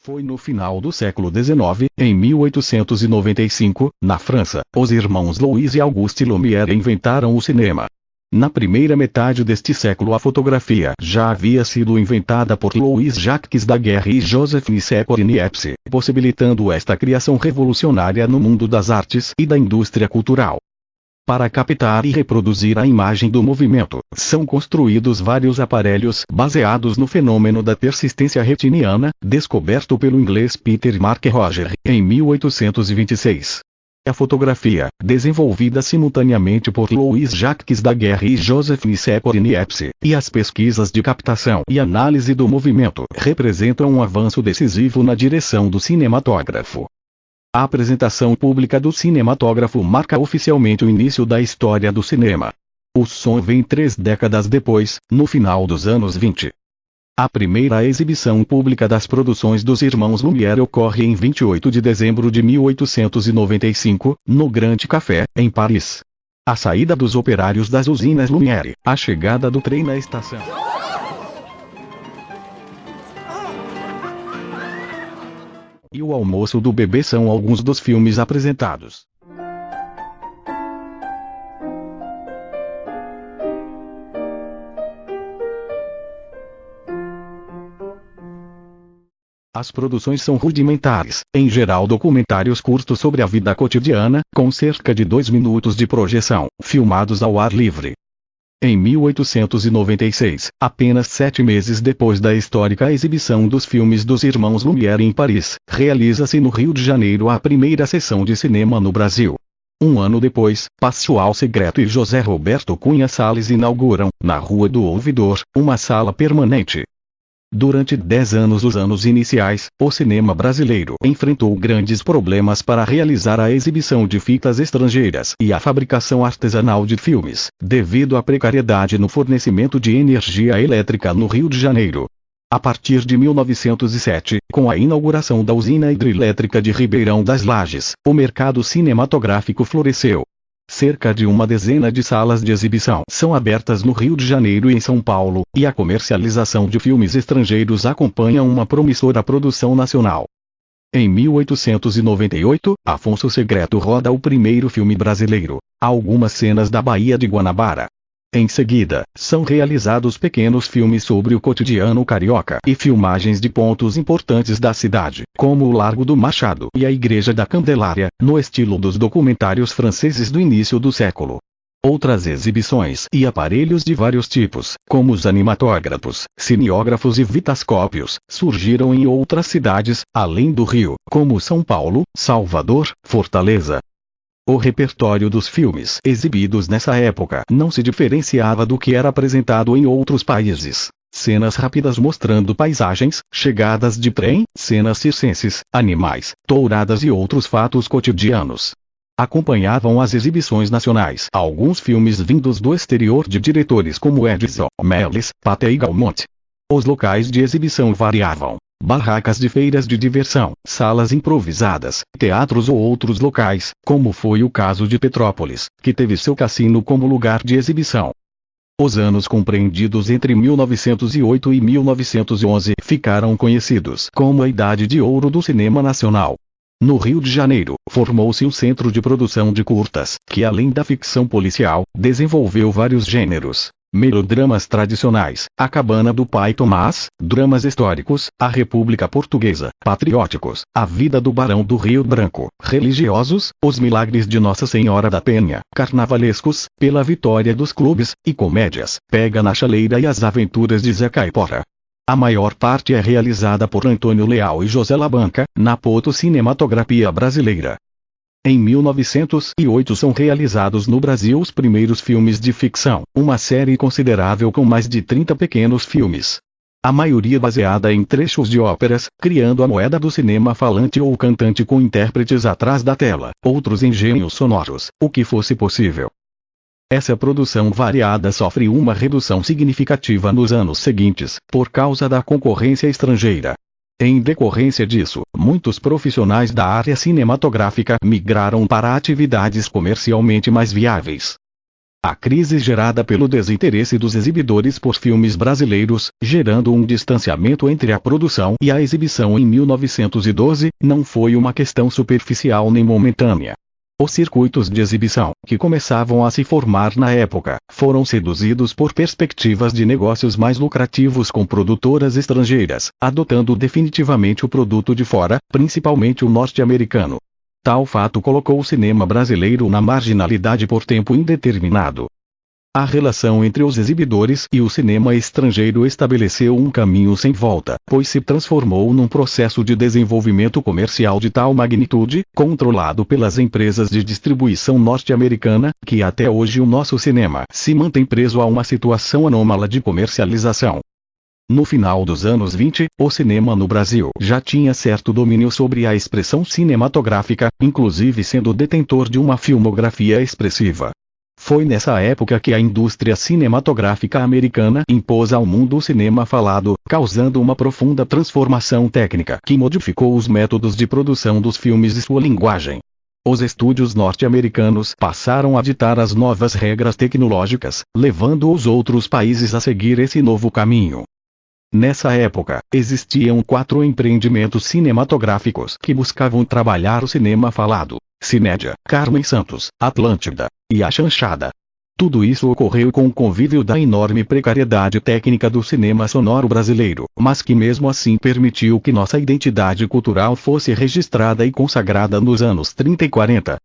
Foi no final do século XIX, em 1895, na França, os irmãos Louis e Auguste Lumière inventaram o cinema. Na primeira metade deste século a fotografia já havia sido inventada por Louis Jacques Daguerre e Joseph Nicephore Niepce, possibilitando esta criação revolucionária no mundo das artes e da indústria cultural. Para captar e reproduzir a imagem do movimento, são construídos vários aparelhos baseados no fenômeno da persistência retiniana, descoberto pelo inglês Peter Mark Roger, em 1826. A fotografia, desenvolvida simultaneamente por Louis Jacques Daguerre e Joseph Nicephore Niepce, e as pesquisas de captação e análise do movimento, representam um avanço decisivo na direção do cinematógrafo. A apresentação pública do cinematógrafo marca oficialmente o início da história do cinema. O som vem 3 décadas depois, no final dos anos 20. A primeira exibição pública das produções dos irmãos Lumière ocorre em 28 de dezembro de 1895, no Grand Café, em Paris. A saída dos operários das usinas Lumière, a chegada do trem na estação. E o almoço do bebê são alguns dos filmes apresentados. As produções são rudimentares, em geral documentários curtos sobre a vida cotidiana, com cerca de 2 minutos de projeção, filmados ao ar livre. Em 1896, apenas 7 meses depois da histórica exibição dos filmes dos irmãos Lumière em Paris, realiza-se no Rio de Janeiro a primeira sessão de cinema no Brasil. Um ano depois, Pascoal Segreto e José Roberto Cunha Salles inauguram, na Rua do Ouvidor, uma sala permanente. Durante 10 anos dos anos iniciais, o cinema brasileiro enfrentou grandes problemas para realizar a exibição de fitas estrangeiras e a fabricação artesanal de filmes, devido à precariedade no fornecimento de energia elétrica no Rio de Janeiro. A partir de 1907, com a inauguração da usina hidrelétrica de Ribeirão das Lajes, o mercado cinematográfico floresceu. Cerca de uma dezena de salas de exibição são abertas no Rio de Janeiro e em São Paulo, e a comercialização de filmes estrangeiros acompanha uma promissora produção nacional. Em 1898, Afonso Segreto roda o primeiro filme brasileiro, Algumas Cenas da Baía de Guanabara. Em seguida, são realizados pequenos filmes sobre o cotidiano carioca e filmagens de pontos importantes da cidade, como o Largo do Machado e a Igreja da Candelária, no estilo dos documentários franceses do início do século. Outras exibições e aparelhos de vários tipos, como os animatógrafos, cineógrafos e vitascópios, surgiram em outras cidades, além do Rio, como São Paulo, Salvador, Fortaleza. O repertório dos filmes exibidos nessa época não se diferenciava do que era apresentado em outros países. Cenas rápidas mostrando paisagens, chegadas de trem, cenas circenses, animais, touradas e outros fatos cotidianos. Acompanhavam as exibições nacionais alguns filmes vindos do exterior de diretores como Edson Melles, Pathé e Gaumont. Os locais de exibição variavam. Barracas de feiras de diversão, salas improvisadas, teatros ou outros locais, como foi o caso de Petrópolis, que teve seu cassino como lugar de exibição. Os anos compreendidos entre 1908 e 1911 ficaram conhecidos como a Idade de Ouro do Cinema Nacional. No Rio de Janeiro, formou-se um centro de produção de curtas, que além da ficção policial, desenvolveu vários gêneros. Melodramas tradicionais, A Cabana do Pai Tomás, dramas históricos, A República Portuguesa, patrióticos, A Vida do Barão do Rio Branco, religiosos, Os Milagres de Nossa Senhora da Penha, carnavalescos, Pela Vitória dos Clubes, e comédias, Pega na Chaleira e As Aventuras de Zé Caipora. A maior parte é realizada por Antônio Leal e José Labanca, na Poto Cinematografia Brasileira. Em 1908 são realizados no Brasil os primeiros filmes de ficção, uma série considerável com mais de 30 pequenos filmes. A maioria baseada em trechos de óperas, criando a moeda do cinema falante ou cantante com intérpretes atrás da tela, outros engenhos sonoros, o que fosse possível. Essa produção variada sofre uma redução significativa nos anos seguintes, por causa da concorrência estrangeira. Em decorrência disso, muitos profissionais da área cinematográfica migraram para atividades comercialmente mais viáveis. A crise gerada pelo desinteresse dos exibidores por filmes brasileiros, gerando um distanciamento entre a produção e a exibição em 1912, não foi uma questão superficial nem momentânea. Os circuitos de exibição, que começavam a se formar na época, foram seduzidos por perspectivas de negócios mais lucrativos com produtoras estrangeiras, adotando definitivamente o produto de fora, principalmente o norte-americano. Tal fato colocou o cinema brasileiro na marginalidade por tempo indeterminado. A relação entre os exibidores e o cinema estrangeiro estabeleceu um caminho sem volta, pois se transformou num processo de desenvolvimento comercial de tal magnitude, controlado pelas empresas de distribuição norte-americana, que até hoje o nosso cinema se mantém preso a uma situação anômala de comercialização. No final dos anos 20, o cinema no Brasil já tinha certo domínio sobre a expressão cinematográfica, inclusive sendo detentor de uma filmografia expressiva. Foi nessa época que a indústria cinematográfica americana impôs ao mundo o cinema falado, causando uma profunda transformação técnica que modificou os métodos de produção dos filmes e sua linguagem. Os estúdios norte-americanos passaram a ditar as novas regras tecnológicas, levando os outros países a seguir esse novo caminho. Nessa época, existiam 4 empreendimentos cinematográficos que buscavam trabalhar o cinema falado: Cinédia, Carmen Santos, Atlântida e a Chanchada. Tudo isso ocorreu com o convívio da enorme precariedade técnica do cinema sonoro brasileiro, mas que mesmo assim permitiu que nossa identidade cultural fosse registrada e consagrada nos anos 30 e 40.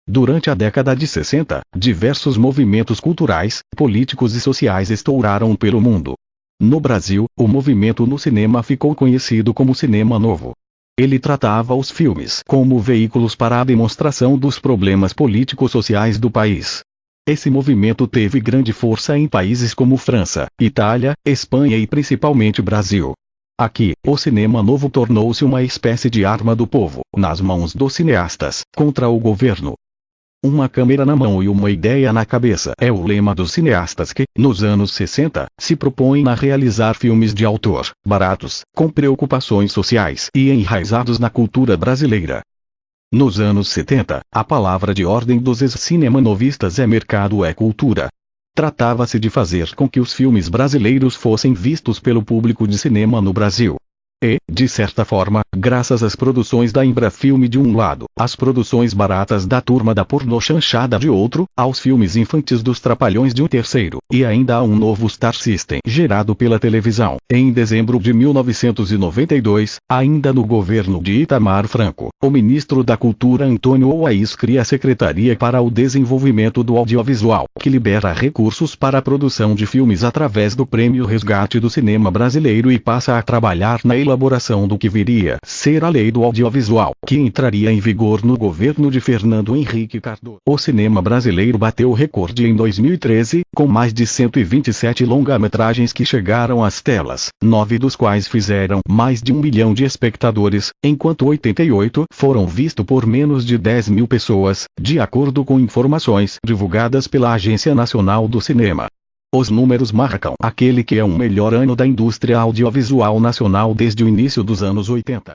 Durante a década de 60, diversos movimentos culturais, políticos e sociais estouraram pelo mundo. No Brasil, o movimento no cinema ficou conhecido como Cinema Novo. Ele tratava os filmes como veículos para a demonstração dos problemas político-sociais do país. Esse movimento teve grande força em países como França, Itália, Espanha e principalmente Brasil. Aqui, o cinema novo tornou-se uma espécie de arma do povo, nas mãos dos cineastas, contra o governo. Uma câmera na mão e uma ideia na cabeça é o lema dos cineastas que, nos anos 60, se propõem a realizar filmes de autor, baratos, com preocupações sociais e enraizados na cultura brasileira. Nos anos 70, a palavra de ordem dos ex-cinemanovistas é mercado é cultura. Tratava-se de fazer com que os filmes brasileiros fossem vistos pelo público de cinema no Brasil. E, de certa forma, graças às produções da Embrafilme de um lado, às produções baratas da turma da pornô chanchada de outro, aos filmes infantis dos Trapalhões de um terceiro, e ainda a um novo Star System gerado pela televisão. Em dezembro de 1992, ainda no governo de Itamar Franco, o ministro da Cultura Antônio Oaís cria a Secretaria para o Desenvolvimento do Audiovisual, que libera recursos para a produção de filmes através do Prêmio Resgate do Cinema Brasileiro e passa a trabalhar na elaboração do que viria ser a Lei do Audiovisual, que entraria em vigor no governo de Fernando Henrique Cardoso. O cinema brasileiro bateu o recorde em 2013, com mais de 127 longa-metragens que chegaram às telas, 9 dos quais fizeram mais de 1 milhão de espectadores, enquanto 88 foram vistos por menos de 10 mil pessoas, de acordo com informações divulgadas pela Agência Nacional do Cinema. Os números marcam aquele que é o melhor ano da indústria audiovisual nacional desde o início dos anos 80.